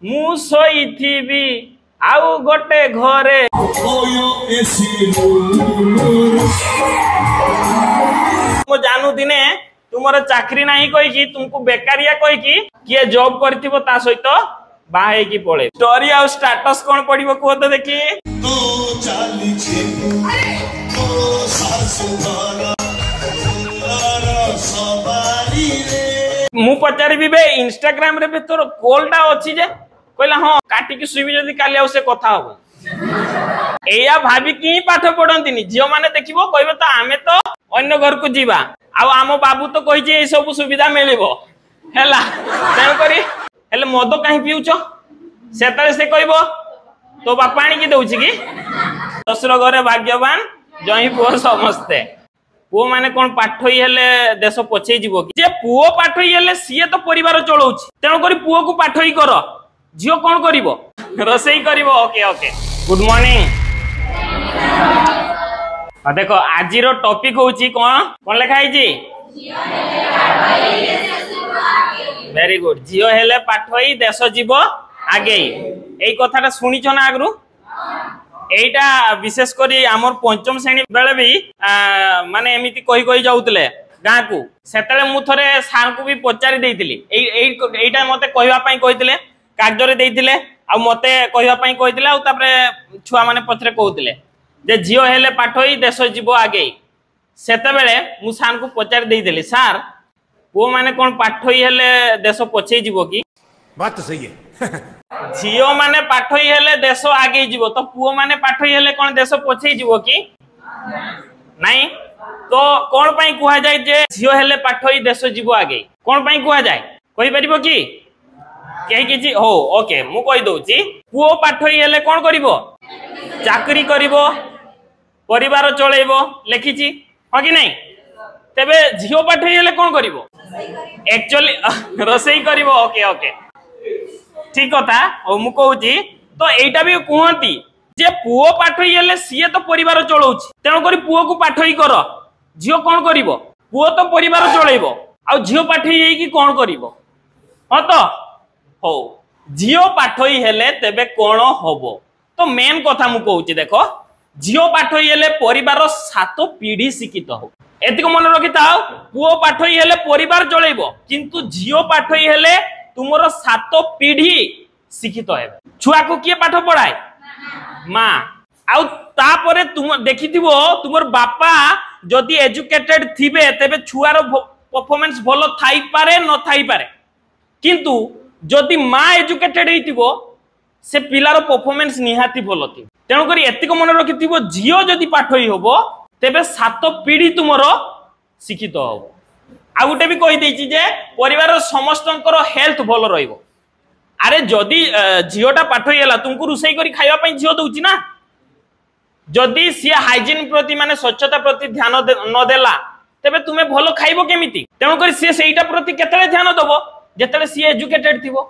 मु सोईथिबी आउ गोटे घरे मु जानू दिने तुमर चाकरी नहीं कही तुमको बेकारिया कही किए जॉब करथिबो ता सहित बाहे की पळे स्टोरी आ स्टेटस कोन पडिबो को तो देखी तो चाली छे तो सासुवाला सवारी रे मु पचारि बे इंस्टाग्राम रे तोर कॉलटा अछि जे कहला हां काटी की सुबी जदी काली आ से कथा हो एया भाभी की पाठ पढंतिनी जियो माने देखिबो कहबे तो आमे तो अन्य घर को जीवा आ आम बाबू तो कहि जे ए सब सुविधा मिलिबो हैला तेन करी हेले मद काहे पिउछ सेतले से कहबो तो बापा आनी की दउछि की ससुर घरे भाग्यवान जही पुओ समस्ते पुओ माने कोन पाठई हेले देश पछे जीवो की जे पुओ पाठई हेले सिए तो परिवार चलाउछि तेन करी पुओ को पाठई कर जियो कोन करिवो रसई करिवो ओके ओके गुड मॉर्निंग देखो आज टॉपिक होची कौन लिखा है वेरी गुड जियो हेले पाठई देश जीव आगे यही कथाटा शुणिछ ना आगु एटा विशेष करी आमर पंचम श्रेणी बेले भी माने एमिति कही कही जाउतले गाँ को सेतले मु थरे सार को भी पचारि देइतिली एटा मते कहबा पई कहितले कागज रे देइतिले आ मते कहबा पई कहितले आ तापरे छुआ माने पछरे कहउतले जे जियो हेले पाठई देश जीव आगे सेते बेले मु सार को पचारि देइतिली सार वो माने कोन पाठई हेले देश पछे जीवो की बात तो सही है जियो माने पाठई हेले देश आगे जीवो तो पुओ माने पाठई हेले कोन देश पछे जीवो की नहीं तो कोन पई कुहा जाय जे जियो हेले पाठई देश जीवो आगे कोन पई कुहा जाय कहि परिबो की केही किछि हो ओके मु कहि दउची पुओ पाठई हेले कोन करिवो चाकरी करिवो परिवार चलेइबो लेखिछि हो कि नहीं तेबे झियो पाठई हेले कोन करिवो एक्चुअली रसई करिवो ओके ओके ठीक कथा ओ मु कहूची तो एटा भी कहंती जे पुओ पाठई हेले सिए तो परिवार चलाउछि तेनो करी पुओ को पाठई कर झियो कोन करिवो पुओ तो परिवार चलेइबो आ झियो पाठई हेई की कोन करिवो ह तो हो झियो पाठई हेले तेबे कोन होबो तो मेन कथा मु कहूची देखो झियो पाठई हेले परिवार 7 पीढ़ी शिक्षित हो एतिको मन रखि थाओ पुओ पाठई हेले परिवार चलेइबो किंतु झियो पाठई हेले तुमरो 7 पीढ़ी शिक्षित हेबे छुआ को किए पाठ पढ़ाए मां आउ तापरे तुम देखिथिबो तुमर बापा जदी एजुकेटेड थिबे तेबे छुआर परफॉर्मेंस भलो थाई पारे न थाई पारे किंतु जदी मां एजुकेटेड हेतिबो से पिलार परफॉर्मेंस निहाती भलो थी तेणु करी एतिको मन रखिथिबो जियो जदी पाठई होबो तेबे 7 पीढ़ी तुमरो शिक्षित होबो आ गुटे भी कहि देछि जे परिवार समस्तंकर हेल्थ भलो रहइबो अरे जदी जियोटा पाठई हला तुमको रुसई करी खाइबा पई जियो दउछि ना जदी सिया हाइजीन प्रति माने स्वच्छता प्रति ध्यान न देला तेबे तुमे भलो खाइबो केमिति तेणु करी से सेईटा प्रति केतले ध्यान दबो जेतले सी एजुकेटेड थिबो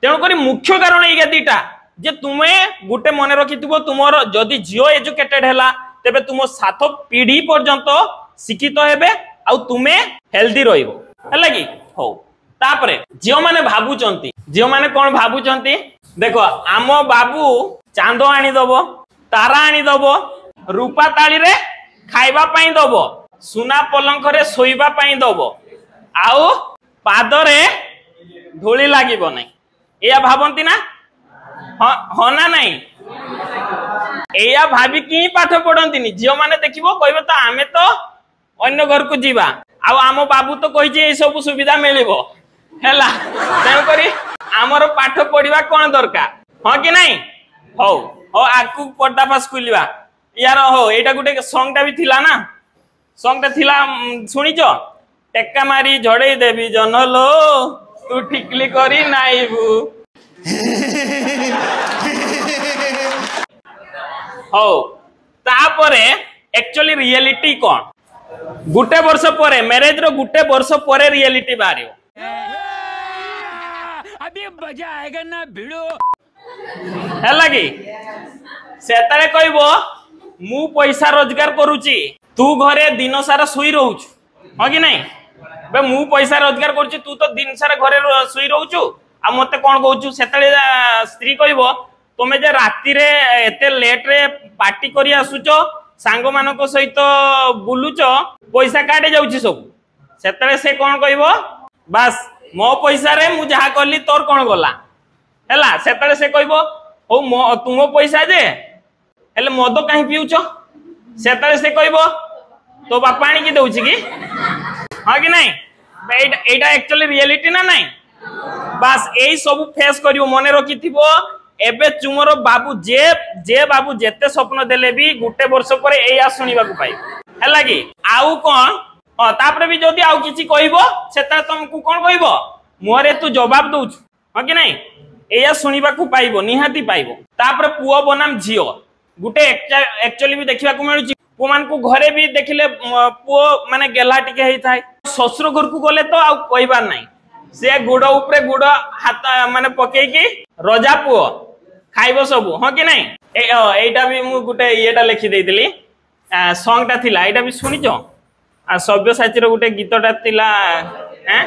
तेणु करी मुख्य कारण एगा दीटा जे तुमे गुटे मने रखिथिबो तुमर जदी जियो एजुकेटेड हला तेबे तुम 7 पीढ़ी पर्यंत शिक्षित हेबे आ तुमे हेल्दी रहिबो हला की हो तापरे जियो माने कोन भाबुचंती देखो आम बाबू चांदो आनी दबो तारा आनी दबो रूपा ताली रे खाइबा पई दबो सुना पलंक रे सोइबा पई दबो आउ पादरे धूली लागिबो नै एया भाबंती ना हो ना नहीं एया भाभी की पाठ पढ़ंतिनी जियो माने देखिबो कहबे तो आमे तो अन्य घर को जीवा आ आम बाबू तो कहि जे ए सब सुविधा मिलिबो हैला तेन करी हमर पाठ पढ़िबा कोन दरकार हो कि नहीं हो हो आकु पड्डा पास खुलिबा यार हो एटा गुटे सॉन्ग टा भी थिला ना सॉन्ग टा थिला सुनिचो टेक्का मारी झड़े देवी जनलो तू ठिकली करी नाइबू हो तापरे एक्चुअली रियलिटी कोन गुटे वर्ष परे मैरिज रो गुटे वर्ष परे रियलिटी बारियो अभी मजा आएगा ना भिड़ो हैला की सेतारे कहबो मु पैसा रोजगार करूची तू घरे दिन सारा सुई रहउछु हो कि नहीं बे मु पैसा रोजगार करची तू तो दिन सारा घरे सुई रहउछु आ मते कोन कहूछु सेतले स्त्री कहबो तुमे जे राति रे एते लेट रे पार्टी करी आसुचो सांग मानको सहित बुलुचो पैसा काटे जाउची सब सेतले से कोन कहबो बस मो पैसा रे मु जहा करली तोर कोन गला हैला सेतले से कहबो हो तुमो पैसा जे हेले मद काहे पिउचो सेतले से कहबो तो बापा आनी की दउची की हां कि नहीं एटा एक्चुअली रियलिटी ना नहीं बस एई सब फेस करियो मने रखिथिबो एबे तुमरो बाबू जे बाबू जेते स्वप्न देले भी गुटे वर्ष पर एया सुनिबा को पाई हैला कि आउ कोन तापरे भी जदी आउ किछि कहबो सेता तुमको कोन कहबो मोरे तू जवाब दउछु हां कि नहीं एया सुनिबा को पाइबो निहाती पाइबो तापरे पुओ बनाम झियो गुटे एक्चुअली भी देखिबा को मिलुची पुओ मान को घरे भी देखिले पुओ माने गेला टिके हेई थाए ससुर घर को गले तो आउ कहबार नाही से गुड़ ऊपर गुड़ हाथ माने पके की रजा पुओ खाइबो सब हां कि नहीं एटा भी मु गुटे एटा लिखि देइतली सॉन्ग ता थिला एटा भी सुनिचो आ सभ्यसाची रो गुटे गीतटा थिला हैं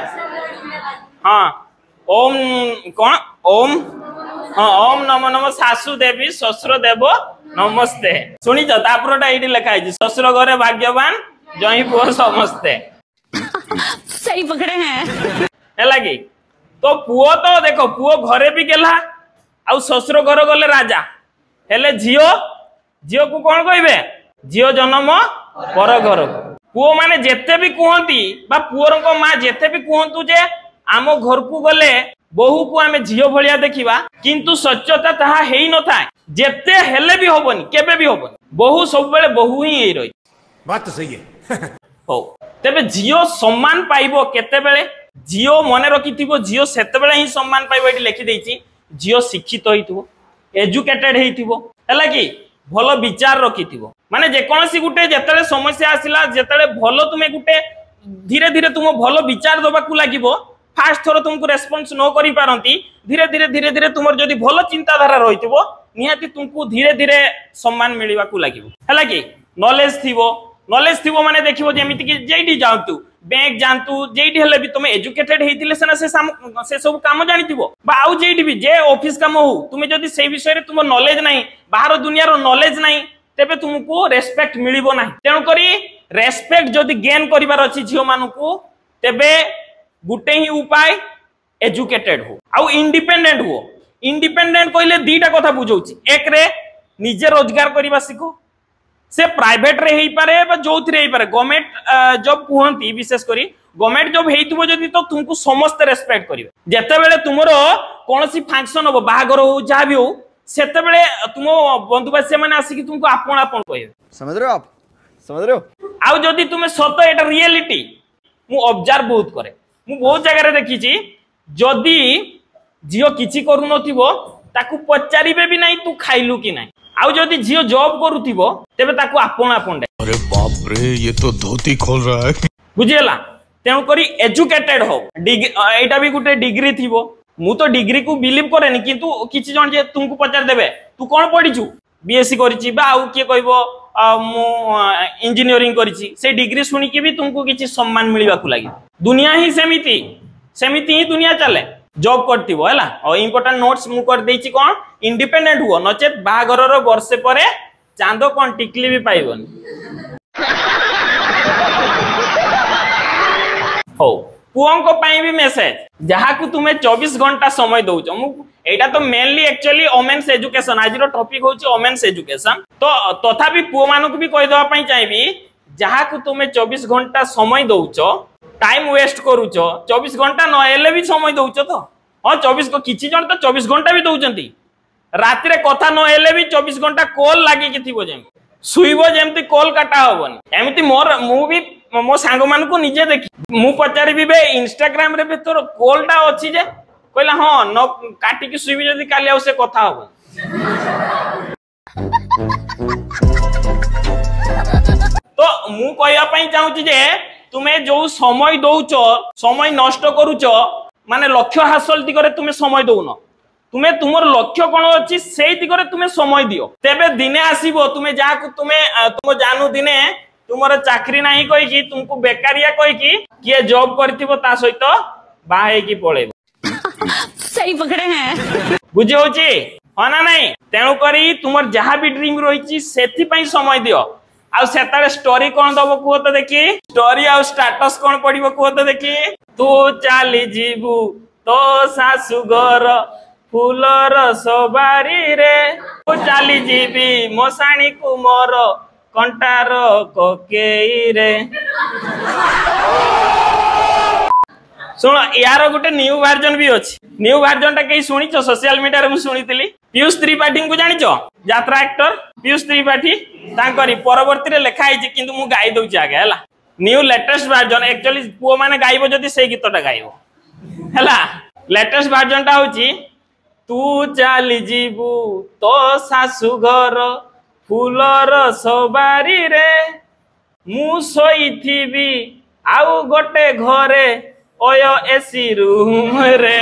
हां ओम कोन ओम हां ओम नमो नमो सासु देवी ससुर देव नमस्ते सुनिचो तापरटा एटी लिखा है ससुर घरे भाग्यवान जई पुओ समस्ते सही पकड़े हैं हैला कि तो पुओ तो देखो पुओ घरे भी गेला आउ ससुर घर गले राजा हेले झियो को कोन कहबे झियो जन्म पर घर पुओ माने जेते भी कहंती बा पुओर को मां जेते भी कहंतु जे आम घर को गले बहु को आमे झियो भलिया देखिबा किंतु सच्चता ताहा हेई न थाए जेते हेले भी होबनी केबे भी होबनी बहु सब बेले बहु ही हेई रही बात तो सही है हो तेबे झियो सम्मान पाइबो केते बेले झियो मने रखिथिबो झियो सेते बेले ही सम्मान पाइबो एटी लिखि देइची झियो शिक्षित होइथिबो एजुकेटेड हेइथिबो हला कि भलो विचार रखिथिबो माने जे कोनसी गुटे जेतले समस्या आसिला जेतले भलो तुमे गुटे धीरे धीरे तुम भलो विचार दबा को लागिबो फास्ट थोर तुमको रेस्पॉन्स न करि पारंती धीरे धीरे तुमर जदी भलो चिंताधारा रहिथिबो निहाती तुमको धीरे धीरे सम्मान मिलिबा को लागिबो हला कि नॉलेज थिबो माने देखिबो जेमिति कि जेडी जांतु बैंक जानतु जेडी हेले भी तुम एजुकेटेड हेतिले सेना से सब काम जानिथिबो बा आउ जेडी भी जे ऑफिस काम हो तुमे जदी से विषय रे तुम नॉलेज नाही बाहर दुनिया रो नॉलेज नाही तेबे तुमको रेस्पेक्ट मिलिबो नाही तेनु करी रेस्पेक्ट जदी गेन करिवार अछि झियो मानको तेबे गुटे ही उपाय एजुकेटेड हो आउ इंडिपेंडेंट कहले दीटा कथा बुझौछि एक रे निजे रोजगार करिबा सिखो से प्राइवेट रे हेई पारे बा जोथि हेई पारे गवर्नमेंट जॉब कुहंती विशेष करी गवर्नमेंट जॉब हेइतबो जदी तो तुमको समस्त रेस्पेक्ट करिवे जेते बेले तुमरो कोनसी फंक्शन हो बाहागर हो जा भी हो सेते बेले तुम बंधुबासी माने आसी कि तुमको आपण कहबे समझ रहे हो आउ जदी तुमे सत एटा रियलिटी मु ऑब्जर्व बहुत करे मु बहुत जगह रे देखि छी जदी जियो किछि करू नथिबो ताकू पचारिबे भी नाही तू खाइलु कि नाही आउ जदी जियो जॉब करूथिबो तेबे ताकू आपण अरे बाप रे ये तो धोती खोल रहा है बुझियला तेनु करी एजुकेटेड हो एटा भी गुटे डिग्री थिबो मु तो डिग्री को बिलीव करेनी किंतु किछि जण जे तुमको पचार देबे तू कोन पढिछु बीएससी करिछि बा आउ के कहबो मु इंजीनियरिंग करिछि से डिग्री सुनी के भी तुमको किछि सम्मान मिलिबा को लागि दुनिया ही सेमिति ही दुनिया चले जॉब करथिबो हैला और इंपोर्टेंट नोट्स मु कर देछि कोन इंडिपेंडेंट हुओ नचेत बाहागर रो वर्षे परे चांदो कोन टिकली भी पाइबोनी हो पुओंको पाई भी मेसेज जहा को तुमे 24 घंटा समय दउचो मु एटा तो मेनली एक्चुअली वोमेन्स एजुकेशन आज रो टॉपिक होची वोमेन्स एजुकेशन तो तथापि पुओ मानु को भी कहि दवा पई चाहिबी जहा को तुमे 24 घंटा समय दउचो टाइम वेस्ट करूचो 24 घंटा न हेले भी समय दउचो तो हां 24 को किछि जण तो 24 घंटा भी दउचंती रात रे कथा न हेले भी 24 घंटा कॉल लागि कि थिबो जेम सुइबो जेमति कॉल काटा होबनी एमिति मोर मु भी मो सांग मान को निजे देखि मु पचारि भी बे इंस्टाग्राम रे तोर कॉलटा अछि जे कहला हां न काटी कि सुइबी जदी काली आउ से कथा होबो तो मु कहया पई चाहूची जे तुमे जो समय दउचो समय नष्ट करूचो माने लक्ष्य हासिल दिगरे तुमे समय दउनो तुमे तुमर लक्ष्य कोन अछि सेई दिगरे तुमे समय दियो तेबे दिने आसीबो तुमे जा को तुम जानू दिने तुमर चाकरी नाही कहि कि तुमको बेकारिया कहि कि किए जॉब करथिबो ता सहित बाहे की पळेबो सही पकड़े हैं। बुझी होची हाँ ना नहीं तेणु करी तुमर जहाँ भी ड्रीम रही से समय दियो आउ सेतारे स्टोरी कौन दबो कुह तो देखी स्टोरी आउ स्टेटस कौन पड़िबो कुह तो देखी तू चली जीवु तो सासु घर फूलर सवारी रे तू चली जीवी मोसाणी को मोर कंटार कोकेई रे सुन यार गोटे न्यू वर्जन भी अच्छी न्यू वर्जन टा कहीं शुणी सोशल मीडिया रे शुणी पीयूष त्रिपाठी को जानिच यात्रा एक्टर पीयूष त्रिपाठी तांकरी परवर्ती रे लिखा है किंतु मु गाई दउची आगे हला न्यू लेटेस्ट वर्जन एक्चुअली पुओ माने गाइबो जदी से गीतटा गाइबो हला लेटेस्ट वर्जन टा होची तू चली जीवु तो सासु घर फूलर सवारी रे मु सोईथिबी आउ गोटे घरे ओयो एसी रूम रे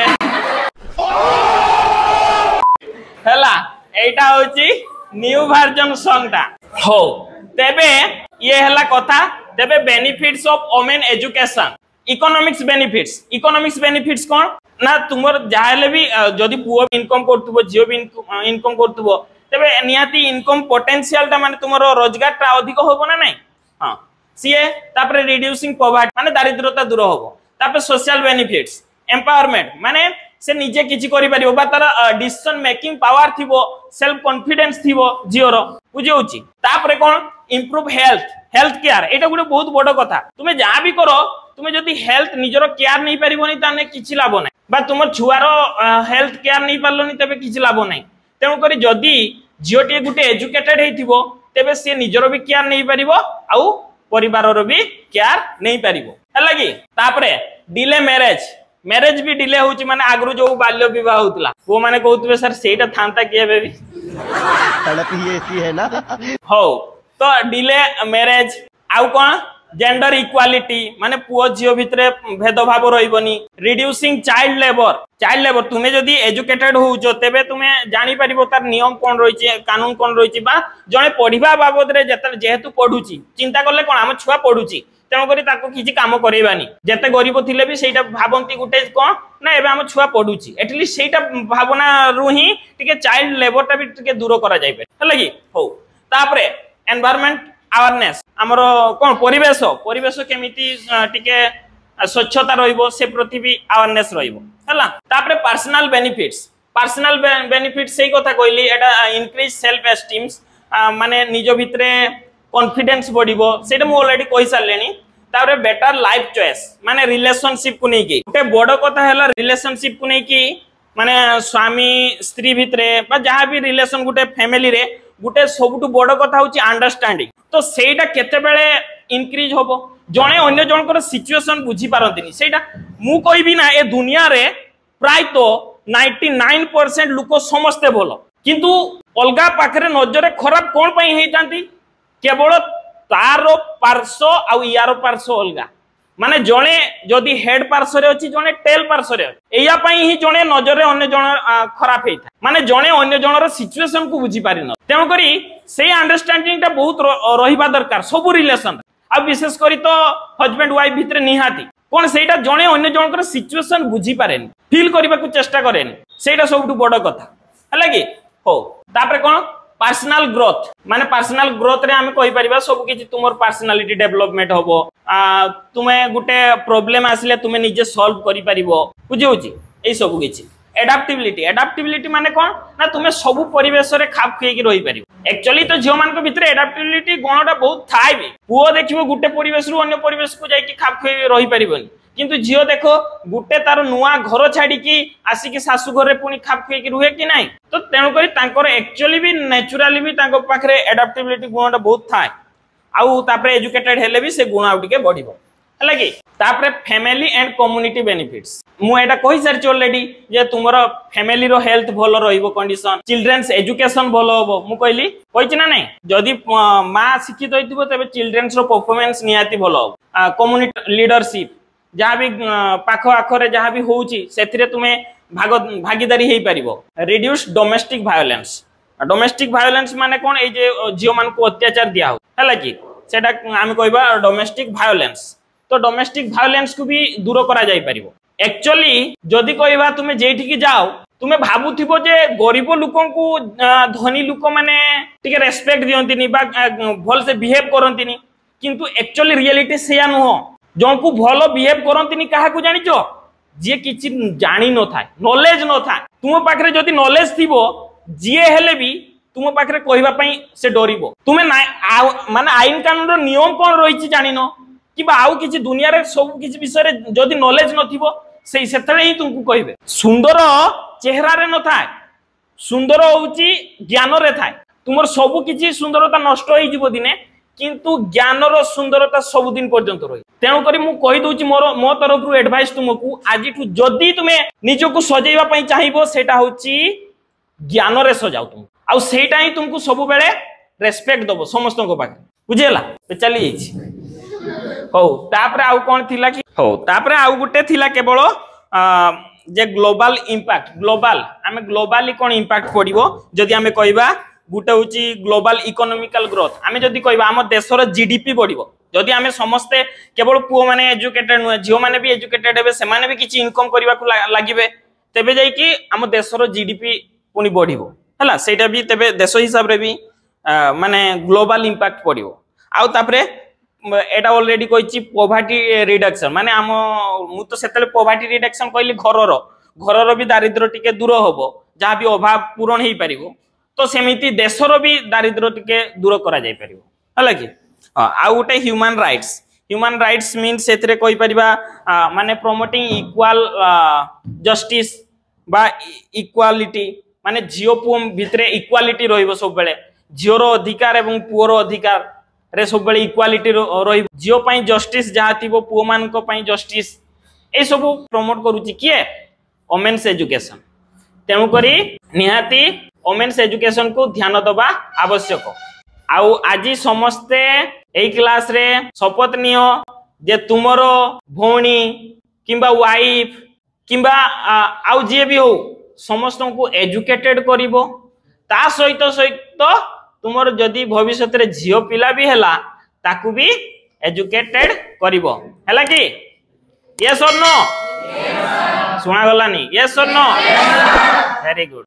हला एटा होची न्यू वर्जन सॉन्ग टा हो तेबे ये हला कथा तेबे benefits of women education economics benefits कोन ना तुमर जाहले भी जदी पुओ इनकम करतबो जियो भी इनकम करतबो तेबे नियाती इनकम पोटेंशियल ता माने तुमरो रोजगार ता अधिक होबो ना नहीं हां सीए तापरे रिड्यूसिंग पॉवर्टी माने दारिद्रता दूर होबो तापरे सोशल बेनिफिट्स एम्पावरमेंट माने से निजे किछि करि परिबो बा तार डिसीजन मेकिंग पावर थिबो सेल्फ कॉन्फिडेंस थिबो जियोर बुझि होछि तापरे कोन इंप्रूव हेल्थ केयर एटा गुटे बहुत बड़ कथा तुमे जा भी करो तुमे जदी हेल्थ निजरो केयर नहीं परिबोनी ताने किछि लाभ नै बा तुमर छुआरो हेल्थ केयर नहीं पारलोनी तबे किछि लाभ नै तेणु करी जदी जियोटी गुटे एजुकेटेड हेथिबो तबे से निजरो भी केयर नहीं परिबो आउ परिवाररो भी केयर नहीं परिबो हला कि तापरे डिले मैरिज भी डिले होची माने आगरु जो बाल्य विवाह होतला वो माने कहउतबे सर सेटा थांता के बेबी तड़प ही ऐसी है ना हो तो डिले मैरिज आउ कोन जेंडर इक्वालिटी माने पुओ जियो भितरे भेदभाव रहिबनी रिड्यूसिंग चाइल्ड लेबर तुमे जदी एजुकेटेड होउचो तेबे तुमे जानि परिबो तार नियम कोन रहिछि कानून कोन रहिछि बा जणे पढिबा बाबद रे जेहेतु पढुची चिंता करले कोन हम छुआ पढुची तेणु करी ताको किछि काम करैबानी जेते गरीब थिले भी सेटा भाबंती गुटे कोन ना एबे हम छुआ पढुची एटलीस्ट सेटा भावना रु ही टिके चाइल्ड लेबर टा भी टिके दूर करा जाय पे हला कि हो तापरे एनवायरनमेंट अवेयरनेस हमरो कोन परिवेश केमिति टिके स्वच्छता रहिबो से प्रति भी अवेयरनेस रहिबो हला तापरे पर्सनल बेनिफिट्स सेही कथा कहली एटा इंक्रीज सेल्फ एस्टीम माने निजो भितरे कॉन्फिडेंस बढ़िबो सेटा मु ऑलरेडी कहि सारलेनी तापरे बेटर लाइफ चॉइस माने रिलेशनशिप को नै की गोटे बड़ कथा हैला रिलेशनशिप को नै की माने स्वामी स्त्री भितरे बा जहां भी रिलेशन गुटे फैमिली रे गुटे सबुटु बड़ कथा होची अंडरस्टैंडिंग तो सेटा केते बेले इंक्रीज होबो जणे अन्य जनकर सिचुएशन बुझी पारंतिनी सेटा मु कहबी ना ए दुनिया रे प्राय तो 99% लोक समस्ते भलो किंतु अलगा पाखरे नजरे खराब कोन पई हेतांती केवल तार पार्श्व आउ यार पार्श्व अलगा माने जणे जदी हेड पार्श्व रे अछि जणे टेल पार्श्व रे एया पई ही जणे नजरे अन्य जण खराब हेता माने जणे अन्य जनर सिचुएशन को बुझी पारि न तेणु करी से अंडरस्टैंडिंग टा बहुत रहिबा दरकार सब रिलेशन आ विशेष करी तो हस्बैंड वाइफ भितरे निहाती कोन सेटा जणे अन्य जनकर सिचुएशन बुझी पारेन फील करबा को चेष्टा करेन सेटा सबटु बड़ कथा हला कि हो तापरे कोन पर्सनल ग्रोथ माने पर्सनल ग्रोथ रे हम कहि परिबा सब किछि तुमर पर्सनालिटी डेवलपमेंट होबो तुमे गुटे प्रॉब्लम आसले तुमे निजे सॉल्व करि परिबो बुझि होछि एई सब किछि एडाप्टिबिलिटी माने कोन ना तुमे सब परिवेश रे खाप खिए कि रहि परिबो एक्चुअली तो झियो मान को भितरे एडाप्टिबिलिटी गुणटा बहुत थाय बे पुओ देखिबो गुटे परिवेश रु अन्य परिवेश को जाई कि खाप खिए रहि परिबोनी किंतु झियो देखो गुटे तार नुआ घर छाड़ी की आसी कि सासु घर रे पुनी खाप खिए कि रुहे कि नाही तो तेणु करी तांकर एक्चुअली भी नेचुरली भी तांको पाखरे एडाप्टिबिलिटी गुणटा बहुत थाय आउ तापरे एजुकेटेड हेले भी से गुण आउ टिके बढ़िबो हला कि तापरे फैमिली एंड कम्युनिटी बेनिफिट्स मु एटा कहि सारछि ऑलरेडी जे तुमरो फैमिली रो हेल्थ भलो रहिबो कंडीशन चिल्ड्रन्स एजुकेशन भलो होबो मु कहली कहिछि ना नाही जदी मा शिक्षित होइतिबो तबे चिल्ड्रन्स रो परफॉर्मेंस नियाती भलो होबो कम्युनिटी लीडरशिप जहाँ भी पाख आखरे जहाँ भी होउची सेथिरे तुमे भागीदारी हेई परिबो रिड्यूस डोमेस्टिक वायोलेंस माने कोन ए जे जियो मान को अत्याचार दिया हो हला कि सेटा हम कहबा डोमेस्टिक वायोलेंस तो डोमेस्टिक वायोलेंस को भी दूर करा जाई परिबो एक्चुअली जदि कहवा तुम जेठी जाओ तुम भावुथिबो जे गरीब लोकन को धनी लोक माने टिके रेस्पेक्ट दियंतिनी बा भल से बिहेव करंतिनी किंतु एक्चुअली रियलिटी सेया नुह जो को भल बिहेव करंतिनी काहा को जानिचो जे किछि जानि न थाए नॉलेज न थाए तुम पाखरे जदि नॉलेज थिबो जे हेले भी तुम पाखरे कहवा पई से डरिबो तुमे माने आईन कानून रो नियम कोन रहिछि जानिनो कि बा आउ किछि दुनिया रे सब किछि विषय रे जदि नॉलेज न थिबो से सेतले ही तुमको कहबे सुंदर चेहरा रे न थाए सुंदर होउची ज्ञान रे थाए तुमर सब किछि सुंदरता नष्ट होई जिवो दिने किंतु ज्ञान रो सुंदरता सब दिन पर्यंत रही तेणु करी मु कहि दोची मो तरफ रु एडवाइस तुमको आज ठु जदि तुमे निजको सजेइबा पई चाहिबो सेटा होउची ज्ञान रे सजाओ तुम आ सेटा ही तुमको सब बेले रेस्पेक्ट दबो समस्त को पाखे बुझेला पे चली जाई हो तापरे आउ कोन थिला कि हो तापरे आउ गुटे थिला केवल जे ग्लोबल इंपैक्ट ग्लोबल आमे ग्लोबली कोन इंपैक्ट पड़िबो जदि आमे कहबा गुटे होची ग्लोबल इकोनॉमिकल ग्रोथ आमे जदि कहबा हम देशर जीडीपी बढ़िबो जदि आमे समस्ते केवल पुओ माने एजुकेटेड न झियो माने भी एजुकेटेड हेबे से माने भी किछि इनकम करबा को लागिबे तेबे जाई कि हम देशर जीडीपी पुनी बढ़िबो हला सेटा भी तेबे देश हिसाब रे भी माने ग्लोबल इंपैक्ट पड़िबो आउ तापरे एटा ऑलरेडी कहिछि पॉवर्टी रिडक्शन माने हम मु तो सेतले पॉवर्टी रिडक्शन कहली घरर भी दारिद्र्य टिके दूर होबो जहा भी अभाव पूरण हेई परिबो तो सेमिति देशर भी दारिद्र्य टिके दूर करा जाय परिबो हला कि आ उटे ह्यूमन राइट्स मीन्स सेतरे कहि परिबा माने प्रमोटिंग इक्वल जस्टिस बा इक्वालिटी माने झियो पुओ भितरे इक्वालिटी रहिबो सब बेले झियोर अधिकार एवं पुओर अधिकार रे सब बेले इक्वालिटी रहिबो झियो पई जस्टिस जहा थिबो पुओ मान को पई जस्टिस ए सब प्रमोट करूची किए वोमेन्स एजुकेशन तेणु करी निहाती वोमेन्स एजुकेशन को ध्यान दबा आवश्यक आउ आज समस्ते एई क्लास रे शपथ नियो जे तुमरो भौणी किंबा वाइफ किंबा आउ जे भी हो समस्त को एजुकेटेड करिवो ता सहित तुमर जदि भविष्य रे झियो पिला भी हैला ताकू भी एजुकेटेड करिवो हैला कि यस और नो सुना गलानी यस और नो वेरी गुड।